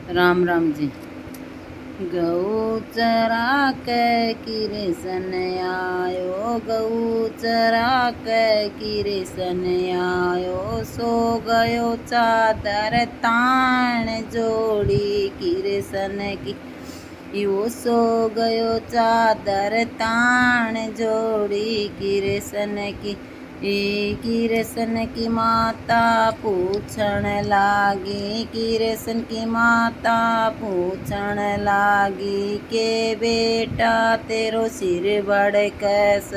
राम राम जी। गऊ चरा के किरसन आयो, गऊ चरा के किरसन आयो, सो गयो चादर ताण जोड़ी किरसन की। यो सो गयो चादर ताण जोड़ी किरसन की। किरसन की माता पूछण लागी, किरसन की माता पूछण लागी के बेटा तेरो सिर भड़कस,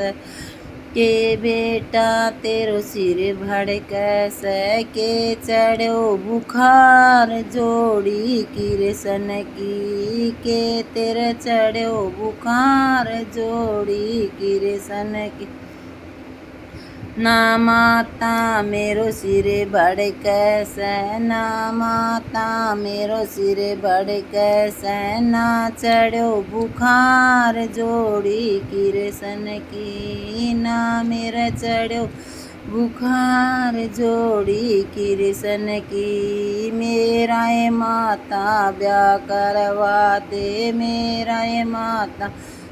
के बेटा तेरो सिर भड़कस, के चढ़ो बुखार जोड़ी किरसन की, के तेरे चढ़ो बुखार जोड़ी किरसन की। ना माता मेरो सिर भड़कस, ना माता मेरो सिर भड़कस, ना चढ़ो बुखार जोड़ी किरसन की, ना मेरा चढ़ो बुखार जोड़ी किरसन की। मेरा ये माता ब्याह करवा दे, मेरा ये माता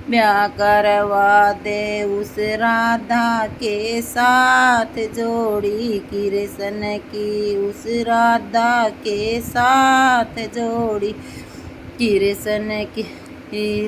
ब्याह करवा दे उस राधा के साथ जोड़ी किरसन की, उस राधा के साथ जोड़ी किरसन की।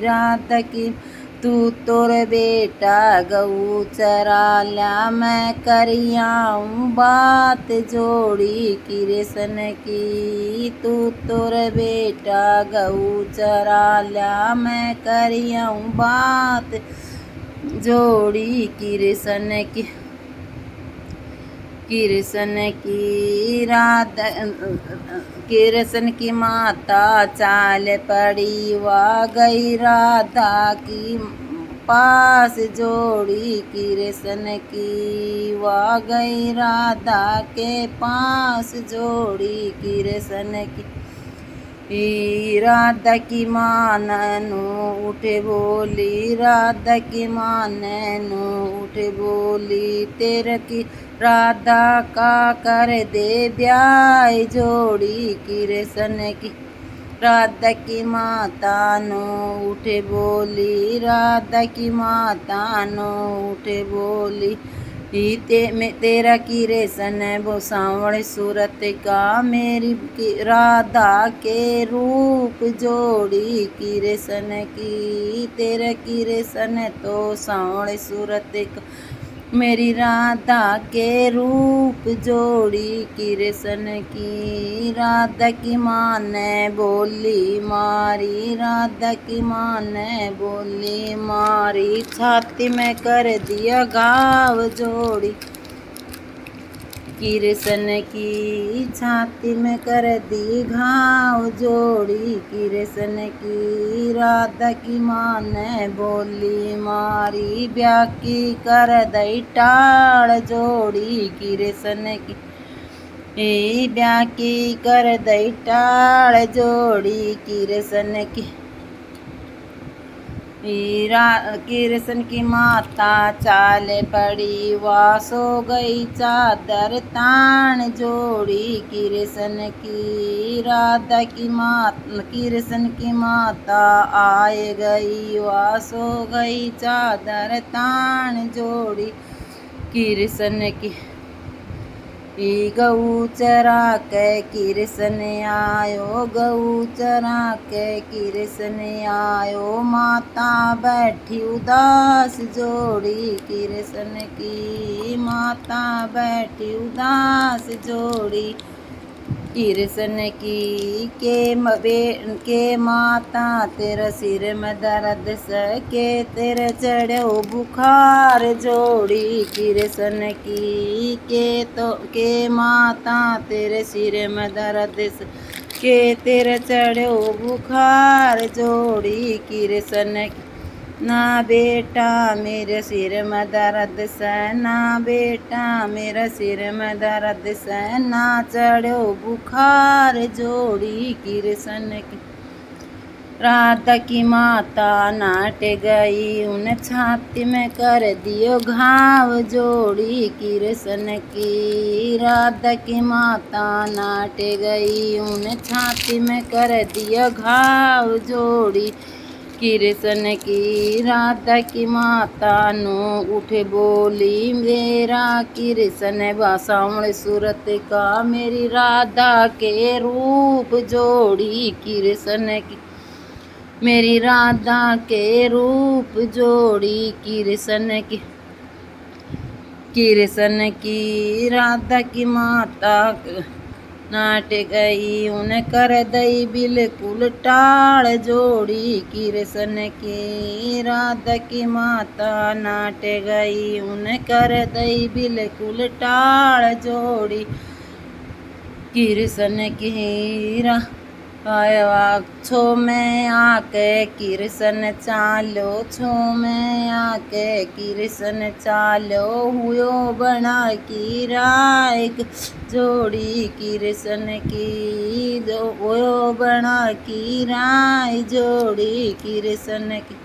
राधा की तू तोर बेटा गऊ चरा ला, मैं करियाऊँ बात जोड़ी किरसन की। तू तोर बेटा गऊ चरा ला, मैं करियाऊँ बात जोड़ी किरसन की। किरसन की राधा, किरसन की माता चाल पड़ी, वा गई राधा की पास जोड़ी किरसन की, वा गई राधा के पास जोड़ी किरसन की। राधा की माँ नैनो उठे बोली, राधा की माँ नैनो उठे बोली, तेरे की राधा का कर दे ब्याह जोड़ी किरसन की। राधा की माता नो उठे बोली, राधा की माता नो उठे बोली, तेरा किरसन वो सांवड़ सूरत का, मेरी राधा के रूप जोड़ी किरसन की। तेरा किरसन तो सांवड़ सूरत का, मेरी राधा के रूप जोड़ी किरसन की। राधा की माँ ने बोली मारी, राधा की माँ ने बोली मारी, छाती में कर दिया घाव जोड़ी किरसन की, छाती में कर दी घाव जोड़ी किरसन की। राधा की माँ ने बोली मारी, ब्याह की कर दई टाड़ जोड़ी किरसन की। ब्याह की कर दई टाड़ जोड़ी किरसन की। किरसन की माता चाल पड़ी, वा सो गई चादर तान जोड़ी किरसन की। राधा की माता, किरसन की माता आए गई, वा सो गई चादर तान जोड़ी किरसन की। गऊ चरा के किरसन आयो, गऊ चरा के किरसन आयो, माता बैठी उदास जोड़ी किरसन की। माता बैठी उदास जोड़ी किरसन की। के माता तेरा सिर में दर्द सके, तेरे चढ़ो बुखार जोड़ी किरसन की। के माता तेरे सिर में दर्द के, तेरे चढ़ो बुखार जोड़ी किरसन की। ना बेटा मेरे सिर में दर्द से, ना बेटा मेरा सिर में दर्द से, ना चढ़ो बुखार जोड़ी किरसन की। राधा की माता नाट गई, उन छाती में कर दियो घाव, जोड़ी कृष्ण की। राधा की माता नाट गई, उन छाती में कर दियो घाव, जोड़ी कृष्ण की। राधा की माता नो उठे बोली, मेरा कृष्ण बासावण सूरत का, मेरी राधा के रूप, जोड़ी कृष्ण की। मेरी राधा के रूप, जोड़ी कृष्ण की। कृष्ण की राधा की माता नाट गई, उन कर दई बिल्कुल टाल, जोड़ी कृष्ण की। राधा की माता नाट गई, उन कर दई बिल्कुल टाल, जोड़ी कृष्ण की। छो में आके कृष्ण चालो, छो में आके कृष्ण चालो, हुयो बना की राय, जोड़ी कृष्ण की। हुयो बना की राय, जोड़ी कृष्ण की।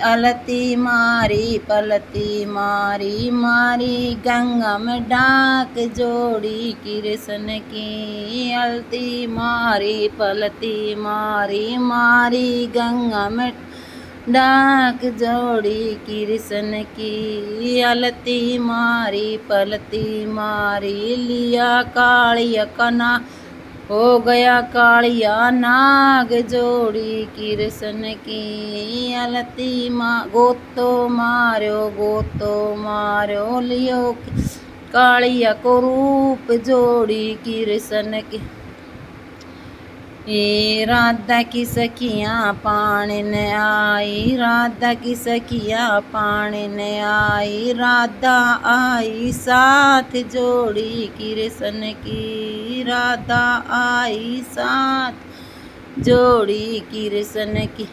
अलती मारी पलती मारी, मारी गंगा में डाक, जोड़ी कृष्ण की। अलती मारी पलती मारी, मारी गंगा में डाक, जोड़ी कृष्ण की। अलती मारी पलती मारी, लिया कालिया कना, हो गया कालिया नाग, जोड़ी कृष्ण की। अलती गोतो मारो लियो कालिया को रूप, जोड़ी कृष्ण की। राधा की सखियाँ पानी न आई, राधा की सखियाँ पानी न आई, राधा आई साथ, जोड़ी कृष्ण की। राधा आई साथ, जोड़ी कृष्ण की।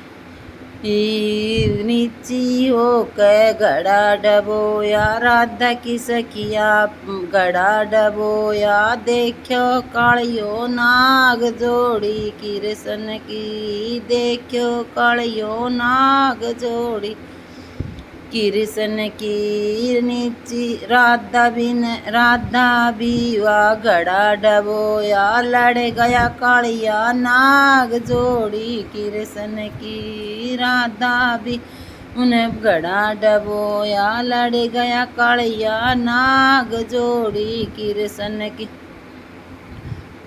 नीची होकर घड़ा डबोया, राधा की सखिया घड़ा डबोया, देखो कालियो नाग, जोड़ी कृष्ण की। देखो कालियो नाग, जोड़ी कृष्ण की। नीची राधा भी वह घड़ा डबोया, लड़ गया कालिया नाग, जोड़ी कृष्ण की। राधा भी उन्हें घड़ा डबोया, लड़ गया कालिया नाग, जोड़ी कृष्ण की।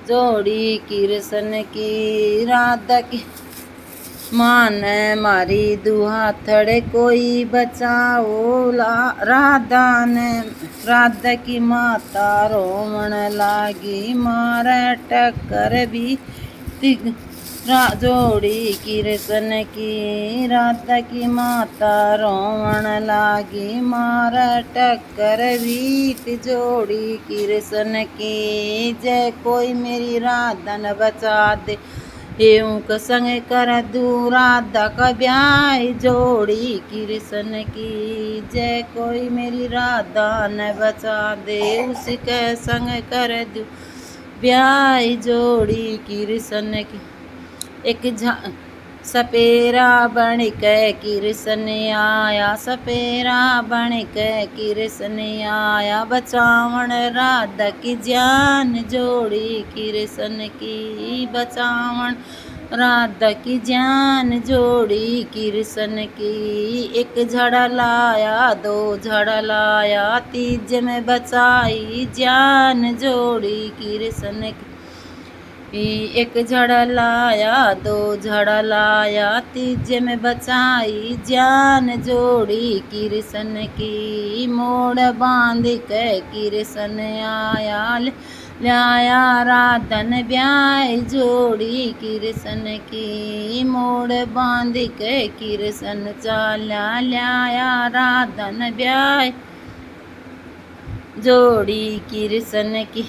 जोड़ी कृष्ण की। राधा की मान मारी दुहाथड़े, कोई बचाओ, राधा की माता रोवण लागी, मारे टक्कर भी जोड़ी कृष्ण की। राधा की माता रोवण लागी, मारे टक्कर भी, जोड़ी कृष्ण की। जय कोई मेरी राधा न बचा दे, एवं संग कर दूं राधा का ब्याह, जोड़ी कृष्ण की। जय कोई मेरी राधा न बचा दे, उसके संग कर दूं ब्याह, जोड़ी कृष्ण की। एक सपेरा बन के कृष्ण आया, सपेरा बन के कृष्ण आया, बचावन राधा की जान, जोड़ी कृष्ण की। बचावन राधा की जान, जोड़ी कृष्ण की। एक झड़ा लाया, दो झड़ा लाया, तीज में बचाई जान, जोड़ी कृष्ण की। एक झड़ा लाया, दो झड़ा लाया, तीज में बचाई जान, जोड़ी कृष्ण की। मोड़ बांध के कृष्ण आया, लाया राधन ब्याह, जोड़ी कृष्ण की। मोड़ बांध के कृष्ण चाला, लाया राधन ब्याह, जोड़ी कृष्ण की।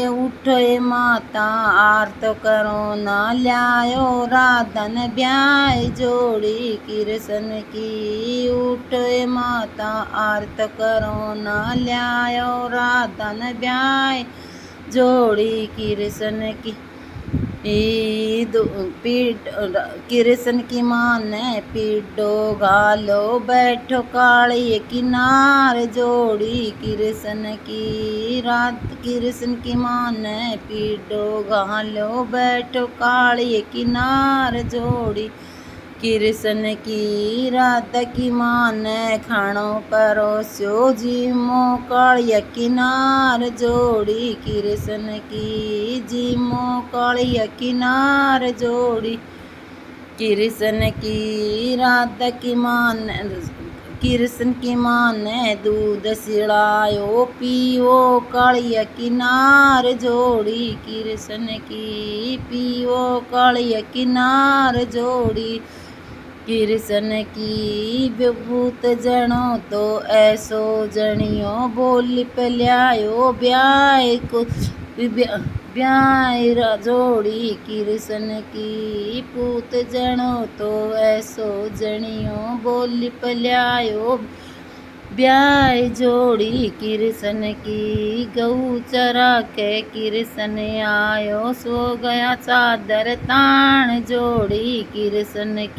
उठो माता आरत करो ना, लायो राधन ब्याह, जोड़ी कृष्ण की। उठो माता आरत करो ना, लायो राधन ब्याह, जोड़ी कृष्ण की। कृष्ण की माँ ने पीडो घालो बैठो काली किनार जोड़ी कृष्ण की माँ ने पीडो घालो बैठो काली किनार जोड़ी कृष्ण की राधा की माँ ने खाणो परोस्यो जीमो कालिया किनार जोड़ी कृष्ण की जीमो कालिया किनार जोड़ी कृष्ण की राधा की माँ ने कृष्ण की माँ ने दूध सिड़ायो पियो कालिया किनार जोड़ी कृष्ण की पियो कालिया किनार जोड़ी कृष्ण की विभूत जनो तो ऐसो जनियो बोली पल्यायो ब्याह जोड़ी कृष्ण की पूत जनो तो ऐसो जनियो बोली पल्यायो ब्याह जोड़ी कृष्ण की गऊ चरा के कृष्ण आयो सो गया चादर तान जोड़ी कृष्ण की